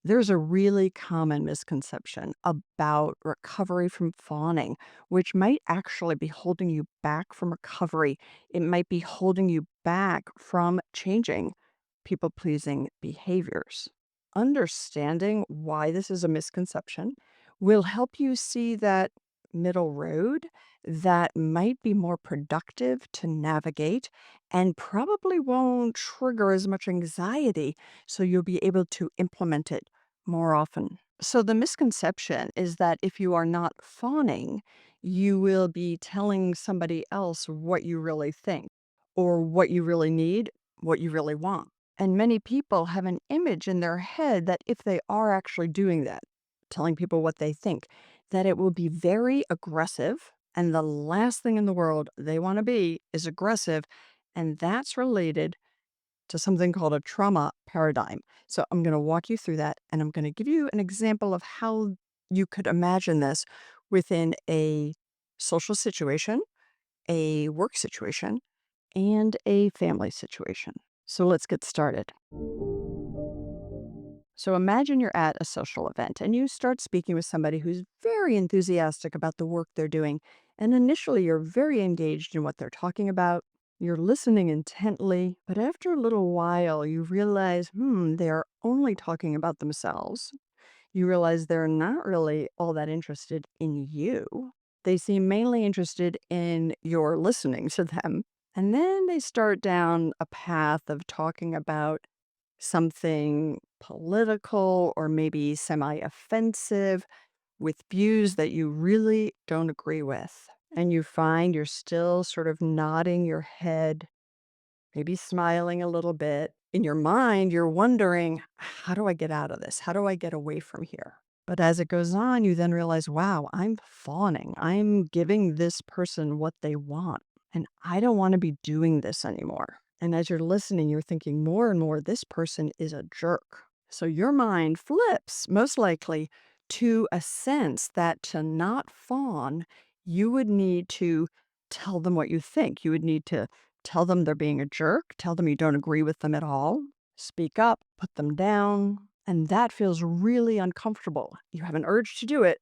There's a really common misconception about recovery from fawning, which might actually be holding you back from recovery. It might be holding you back from changing people pleasing behaviors. Understanding why this is a misconception will help you see that middle road that might be more productive to navigate and probably won't trigger as much anxiety, so you'll be able to implement it more often. So, the misconception is that if you are not fawning, you will be telling somebody else what you really think or what you really need, what you really want. And many people have an image in their head that if they are actually doing that, telling people what they think, that it will be very aggressive. And the last thing in the world they want to be is aggressive. And that's related to something called a trauma paradigm. So I'm going to walk you through that and I'm going to give you an example of how you could imagine this within a social situation, a work situation, and a family situation. So let's get started. So imagine you're at a social event and you start speaking with somebody who's very enthusiastic about the work they're doing. And initially, you're very engaged in what they're talking about. You're listening intently, but after a little while, you realize, they're only talking about themselves. You realize they're not really all that interested in you. They seem mainly interested in your listening to them. And then they start down a path of talking about something political or maybe semi offensive with views that you really don't agree with. And you find you're still sort of nodding your head, maybe smiling a little bit. In your mind, you're wondering, how do I get out of this? How do I get away from here? But as it goes on, you then realize, wow, I'm fawning. I'm giving this person what they want. And I don't want to be doing this anymore. And as you're listening, you're thinking more and more, this person is a jerk. So your mind flips, most likely, to a sense that to not fawn, you would need to tell them what you think. You would need to tell them they're being a jerk, tell them you don't agree with them at all, speak up, put them down. And that feels really uncomfortable. You have an urge to do it,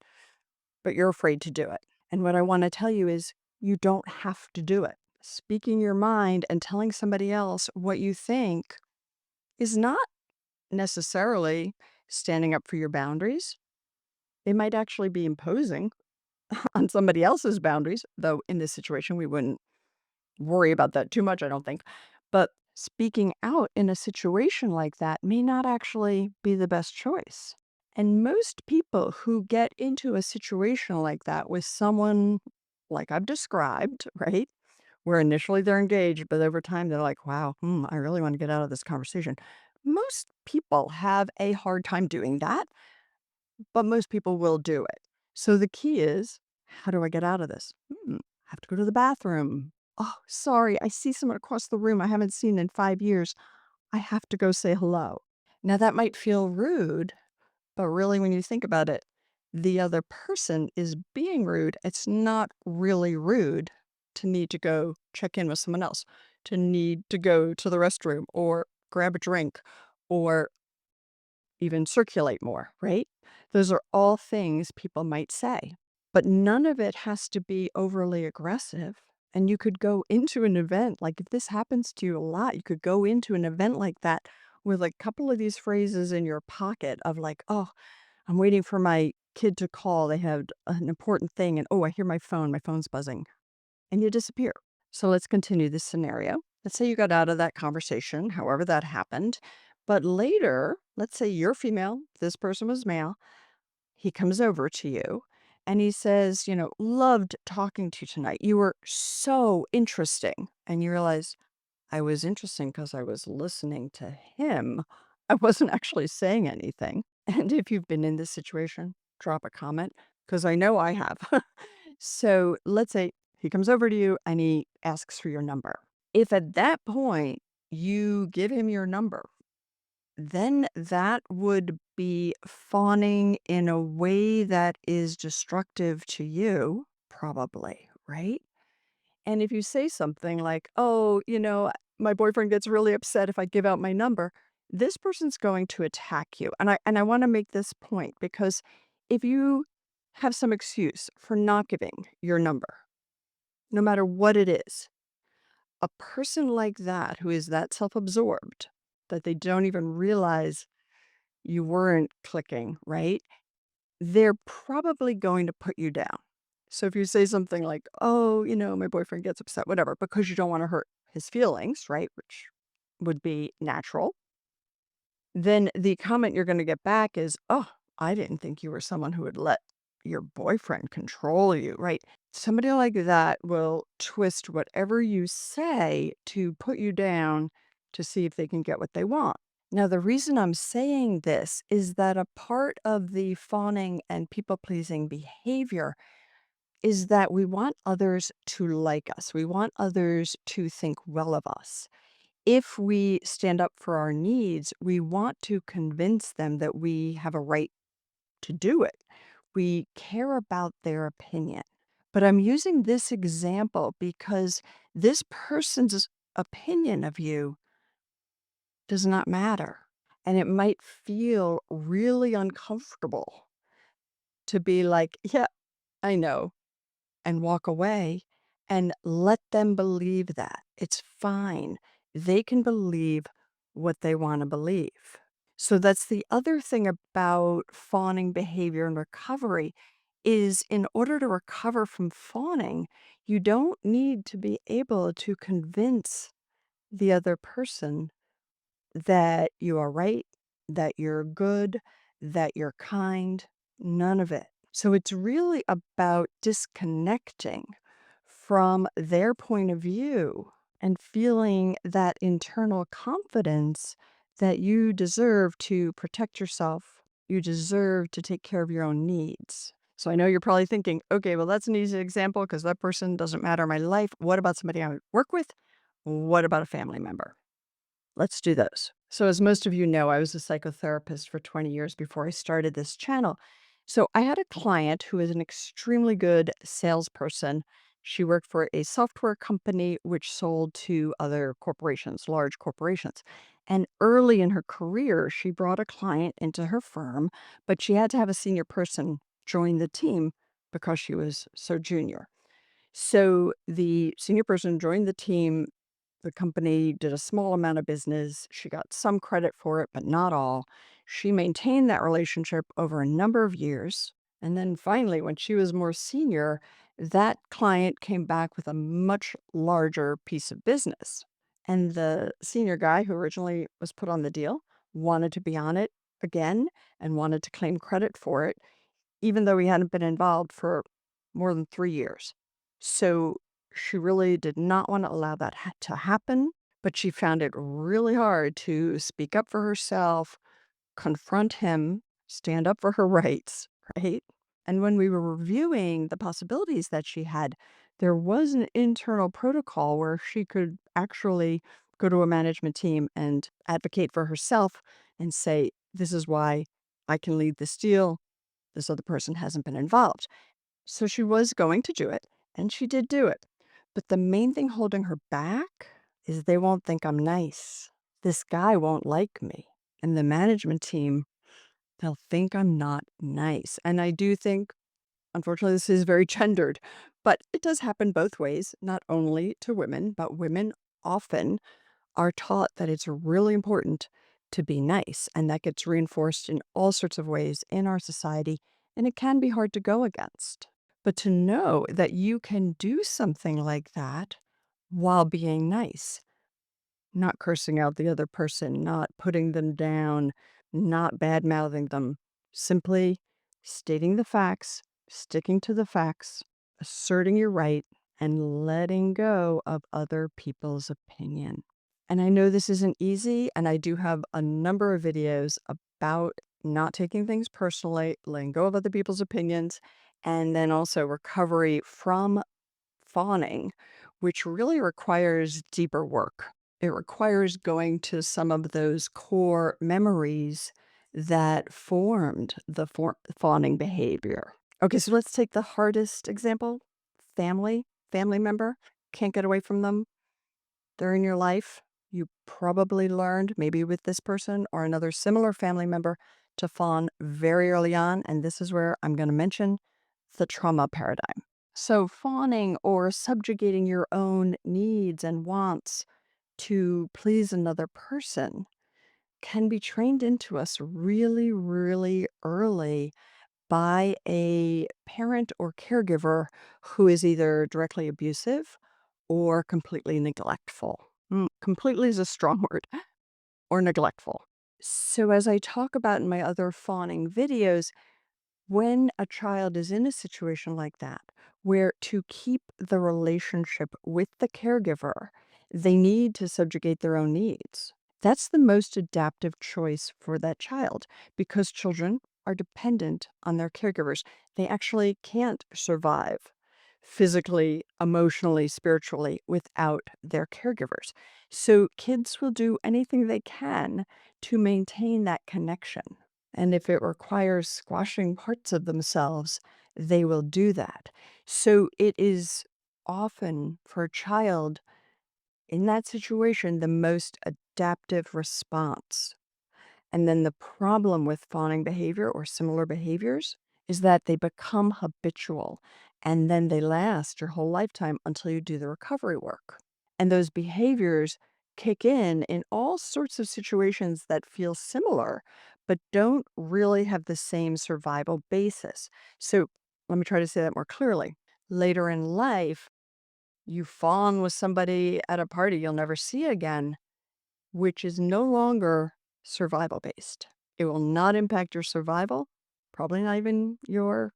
but you're afraid to do it. And what I want to tell you is you don't have to do it. Speaking your mind and telling somebody else what you think is not necessarily standing up for your boundaries. It might actually be imposing on somebody else's boundaries, though in this situation, we wouldn't worry about that too much, I don't think. But speaking out in a situation like that may not actually be the best choice. And most people who get into a situation like that with someone like I've described, right? Where initially they're engaged, but over time they're like, wow, I really want to get out of this conversation. Most people have a hard time doing that, but most people will do it. So the key is, how do I get out of this? I have to go to the bathroom. Oh, sorry, I see someone across the room I haven't seen in 5 years. I have to go say hello. Now, that might feel rude, but really, when you think about it, the other person is being rude. It's not really rude to need to go check in with someone else, to need to go to the restroom or grab a drink or even circulate more, right? Those are all things people might say, but none of it has to be overly aggressive. And you could go into an event, like if this happens to you a lot, you could go into an event like that with a couple of these phrases in your pocket of like, oh, I'm waiting for my kid to call. They have an important thing. And oh, I hear my phone's buzzing. And you disappear. So let's continue this scenario. Let's say you got out of that conversation, however that happened. But later, let's say you're female, this person was male. He comes over to you and he says, loved talking to you tonight. You were so interesting. And you realize, I was interesting because I was listening to him. I wasn't actually saying anything. And if you've been in this situation, drop a comment because I know I have. So let's say he comes over to you and he asks for your number. If at that point you give him your number, then that would be fawning in a way that is destructive to you, probably, right? And if you say something like, oh, my boyfriend gets really upset if I give out my number, this person's going to attack you. And I want to make this point because if you have some excuse for not giving your number, no matter what it is, a person like that who is that self-absorbed that they don't even realize you weren't clicking, right? They're probably going to put you down. So if you say something like, "Oh, my boyfriend gets upset," whatever, because you don't want to hurt his feelings, right? Which would be natural. Then the comment you're going to get back is, "Oh, I didn't think you were someone who would let your boyfriend control you," right? Somebody like that will twist whatever you say to put you down to see if they can get what they want. Now, the reason I'm saying this is that a part of the fawning and people pleasing behavior is that we want others to like us. We want others to think well of us. If we stand up for our needs, we want to convince them that we have a right to do it. We care about their opinion. But I'm using this example because this person's opinion of you does not matter. And it might feel really uncomfortable to be like, "Yeah, I know," and walk away and let them believe that. It's fine. They can believe what they want to believe. So that's the other thing about fawning behavior and recovery is in order to recover from fawning, you don't need to be able to convince the other person that you are right, that you're good, that you're kind, none of it. So it's really about disconnecting from their point of view and feeling that internal confidence that you deserve to protect yourself. You deserve to take care of your own needs. So I know you're probably thinking, okay, well, that's an easy example because that person doesn't matter in my life. What about somebody I would work with? What about a family member? Let's do those. So, as most of you know, I was a psychotherapist for 20 years before I started this channel. So, I had a client who is an extremely good salesperson. She worked for a software company which sold to other corporations, large corporations. And early in her career, she brought a client into her firm, but she had to have a senior person join the team because she was so junior. So, the senior person joined the team. The company did a small amount of business. She got some credit for it, but not all. She maintained that relationship over a number of years. And then finally, when she was more senior, that client came back with a much larger piece of business. And the senior guy who originally was put on the deal wanted to be on it again and wanted to claim credit for it, even though he hadn't been involved for more than 3 years. So she really did not want to allow that to happen, but she found it really hard to speak up for herself, confront him, stand up for her rights, right? And when we were reviewing the possibilities that she had, there was an internal protocol where she could actually go to a management team and advocate for herself and say, "This is why I can lead this deal. This other person hasn't been involved." So she was going to do it, and she did do it. But the main thing holding her back is they won't think I'm nice. This guy won't like me. And the management team, they'll think I'm not nice. And I do think, unfortunately, this is very gendered, but it does happen both ways, not only to women, but women often are taught that it's really important to be nice. And that gets reinforced in all sorts of ways in our society. And it can be hard to go against. But to know that you can do something like that while being nice, not cursing out the other person, not putting them down, not bad mouthing them, simply stating the facts, sticking to the facts, asserting your right, and letting go of other people's opinion. And I know this isn't easy, and I do have a number of videos about not taking things personally, letting go of other people's opinions, and then also recovery from fawning, which really requires deeper work. It requires going to some of those core memories that formed the fawning behavior. Okay, so let's take the hardest example, family member. Can't get away from them. They're in your life. You probably learned, maybe with this person or another similar family member, to fawn very early on. And this is where I'm going to mention the trauma paradigm. So, fawning or subjugating your own needs and wants to please another person can be trained into us really, really early by a parent or caregiver who is either directly abusive or completely neglectful. Completely is a strong word, or neglectful. So, as I talk about in my other fawning videos, when a child is in a situation like that, where to keep the relationship with the caregiver, they need to subjugate their own needs. That's the most adaptive choice for that child because children are dependent on their caregivers. They actually can't survive physically, emotionally, spiritually without their caregivers. So kids will do anything they can to maintain that connection. And if it requires squashing parts of themselves, they will do that. So it is often for a child in that situation the most adaptive response. And then the problem with fawning behavior or similar behaviors is that they become habitual and then they last your whole lifetime until you do the recovery work. And those behaviors kick in all sorts of situations that feel similar, but don't really have the same survival basis. So let me try to say that more clearly. Later in life, you fawn with somebody at a party you'll never see again, which is no longer survival based. It will not impact your survival, probably not even your,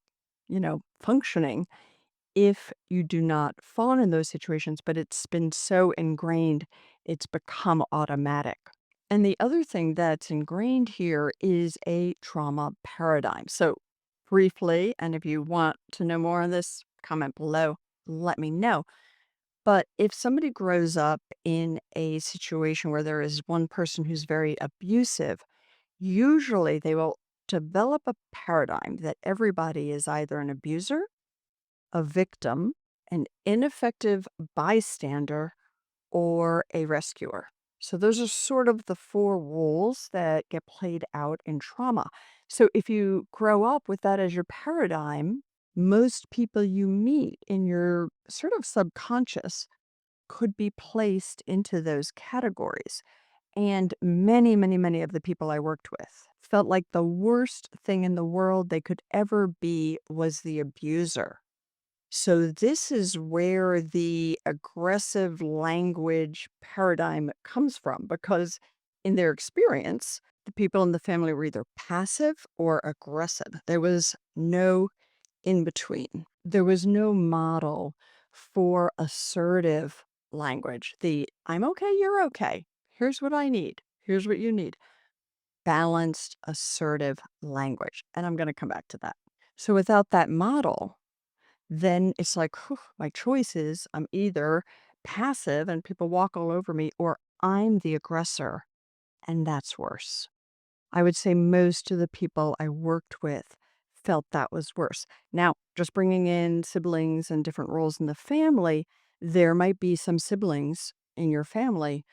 functioning if you do not fawn in those situations, but it's been so ingrained, it's become automatic. And the other thing that's ingrained here is a trauma paradigm. So, briefly, and if you want to know more on this, comment below, let me know. But if somebody grows up in a situation where there is one person who's very abusive, usually they will develop a paradigm that everybody is either an abuser, a victim, an ineffective bystander, or a rescuer. So those are sort of the four roles that get played out in trauma. So if you grow up with that as your paradigm, most people you meet in your sort of subconscious could be placed into those categories. And many, many, many of the people I worked with felt like the worst thing in the world they could ever be was the abuser. So, this is where the aggressive language paradigm comes from because, in their experience, the people in the family were either passive or aggressive. There was no in between. There was no model for assertive language. The I'm okay, you're okay. Here's what I need. Here's what you need. Balanced, assertive language. And I'm going to come back to that. So without that model, then it's like, whew, my choice is I'm either passive and people walk all over me, or I'm the aggressor. And that's worse. I would say most of the people I worked with felt that was worse. Now, just bringing in siblings and different roles in the family, there might be some siblings in your family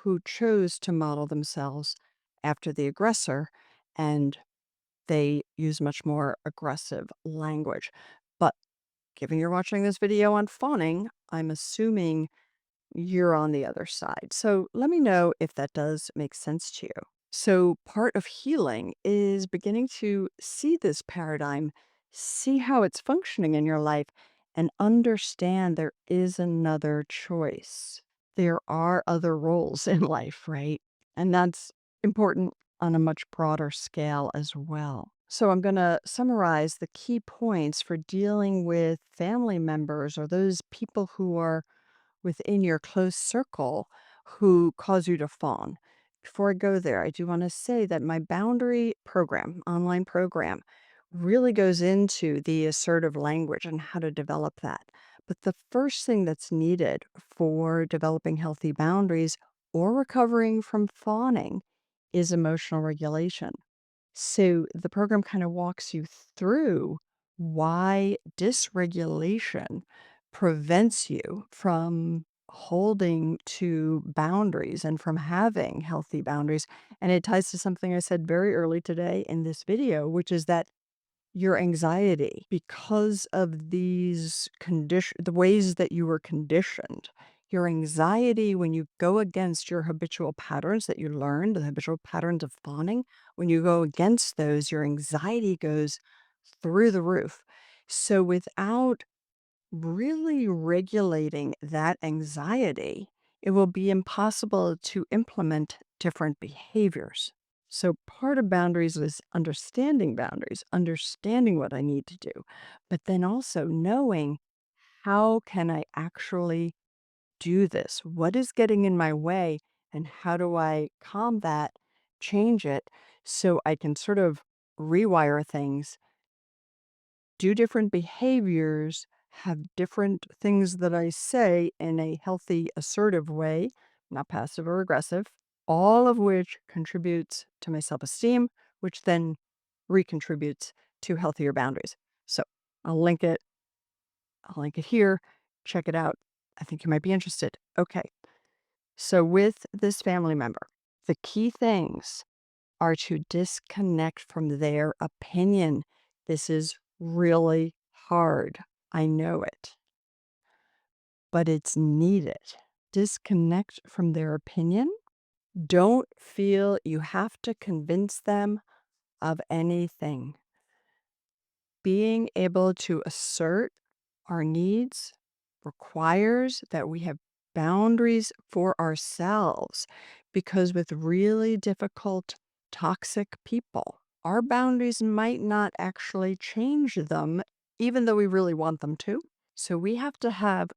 who chose to model themselves after the aggressor and they use much more aggressive language. But given you're watching this video on fawning, I'm assuming you're on the other side. So let me know if that does make sense to you. So, part of healing is beginning to see this paradigm, see how it's functioning in your life, and understand there is another choice. There are other roles in life, right? And that's important on a much broader scale as well. So, I'm going to summarize the key points for dealing with family members or those people who are within your close circle who cause you to fawn. Before I go there, I do want to say that my boundary program, online program, really goes into the assertive language and how to develop that. But the first thing that's needed for developing healthy boundaries or recovering from fawning is emotional regulation. So the program kind of walks you through why dysregulation prevents you from holding to boundaries and from having healthy boundaries. And it ties to something I said very early today in this video, which is that your anxiety, because of the ways that you were conditioned, your anxiety when you go against your habitual patterns that you learned, the habitual patterns of fawning, when you go against those, your anxiety goes through the roof. So without really regulating that anxiety, it will be impossible to implement different behaviors. So, part of boundaries is understanding, understanding what I need to do, but then also knowing how can I actually do this? What is getting in my way? And how do I calm that, change it so I can sort of rewire things, do different behaviors, have different things that I say in a healthy, assertive way, not passive or aggressive, all of which contributes to my self esteem, which then recontributes to healthier boundaries. So I'll link it. I'll link it here. Check it out. I think you might be interested. Okay. So, with this family member, the key things are to disconnect from their opinion. This is really hard. I know it, but it's needed. Disconnect from their opinion. Don't feel you have to convince them of anything. Being able to assert our needs requires that we have boundaries for ourselves because with really difficult, toxic people, our boundaries might not actually change them, even though we really want them to. So we have to have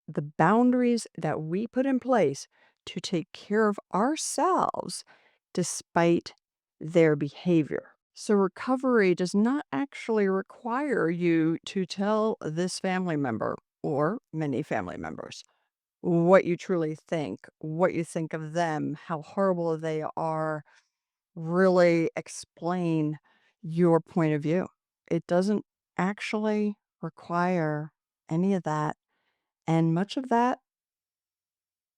the boundaries that we put in place to take care of ourselves despite their behavior. So, recovery does not actually require you to tell this family member or many family members what you truly think, what you think of them, how horrible they are. Really explain your point of view. It doesn't actually require any of that. And much of that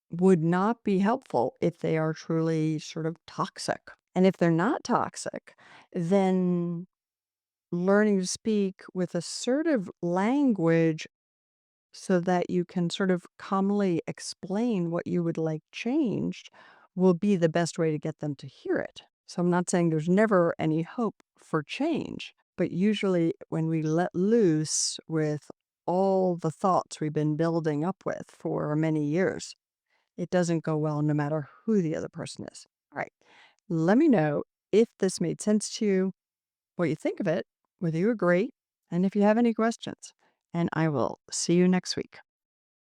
would not be helpful if they are truly sort of toxic. And if they're not toxic, then learning to speak with assertive language so that you can sort of calmly explain what you would like changed will be the best way to get them to hear it. So I'm not saying there's never any hope for change, but usually when we let loose with all the thoughts we've been building up with for many years, it doesn't go well no matter who the other person is. All right. Let me know if this made sense to you, what you think of it, whether you agree, and if you have any questions. And I will see you next week.